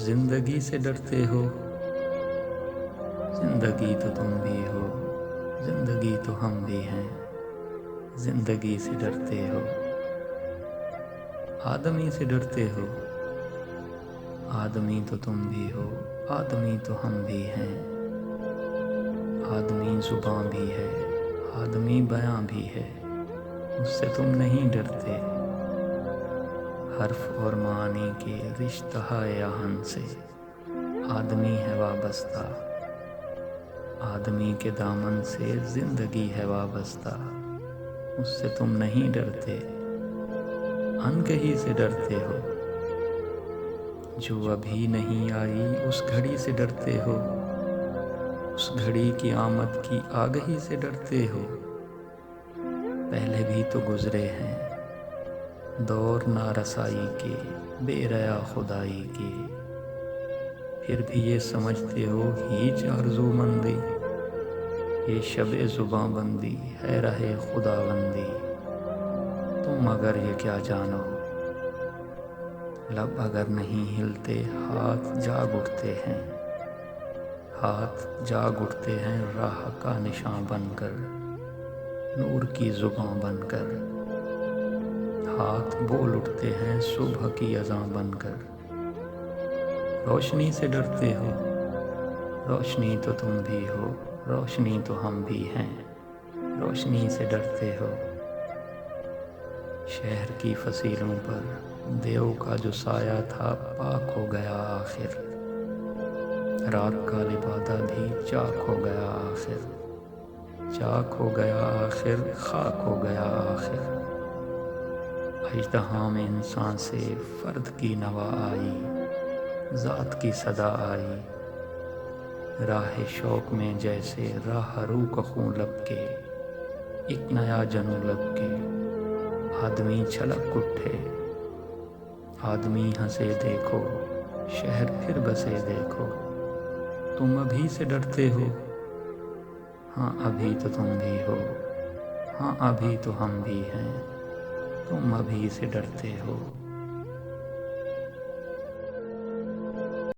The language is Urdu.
زندگی سے ڈرتے ہو، زندگی تو تم بھی ہو، زندگی تو ہم بھی ہیں، زندگی سے ڈرتے ہو۔ آدمی سے ڈرتے ہو، آدمی تو تم بھی ہو، آدمی تو ہم بھی ہیں، آدمی زباں بھی ہے، آدمی بیاں بھی ہے، اس سے تم نہیں ڈرتے۔ حرف اور معنی کے رشتہ آہن سے آدمی ہے وابستہ، آدمی کے دامن سے زندگی ہے وابستہ، اس سے تم نہیں ڈرتے۔ انکہی سے ڈرتے ہو، جو ابھی نہیں آئی اس گھڑی سے ڈرتے ہو، اس گھڑی کی آمد کی آگہی سے ڈرتے ہو۔ پہلے بھی تو گزرے ہیں دور نارسائی کے، بے ریا خدائی کے، پھر بھی یہ سمجھتے ہو ہیچ آرزو مندی، یہ شب زباں بندی ہے راہ خداوندی۔ تم مگر یہ کیا جانو، لب اگر نہیں ہلتے ہاتھ جاگ اٹھتے ہیں، ہاتھ جاگ اٹھتے ہیں راہ کا نشاں بن کر، نور کی زباں بن کر، ہاتھ بول اٹھتے ہیں صبح کی اذاں بن کر۔ روشنی سے ڈرتے ہو، روشنی تو تم بھی ہو، روشنی تو ہم بھی ہیں، روشنی سے ڈرتے ہو۔ شہر کی فصیلوں پر دیو کا جو سایہ تھا پاک ہو گیا آخر، رات کا لبادہ بھی چاک ہو گیا آخر، چاک ہو گیا آخر، خاک ہو گیا آخر۔ اژدہا میں انسان سے فرد کی نوا آئی، ذات کی صدا آئی، راہ شوق میں جیسے راہ رو کا خون لب کے، ایک نیا جنوں لب کے، آدمی چھلک اٹھے، آدمی ہنسے دیکھو، شہر پھر بسے دیکھو۔ تم ابھی سے ڈرتے ہو، ہاں ابھی تو تم بھی ہو، ہاں ابھی تو ہم بھی ہیں، تم ابھی سے ڈرتے ہو۔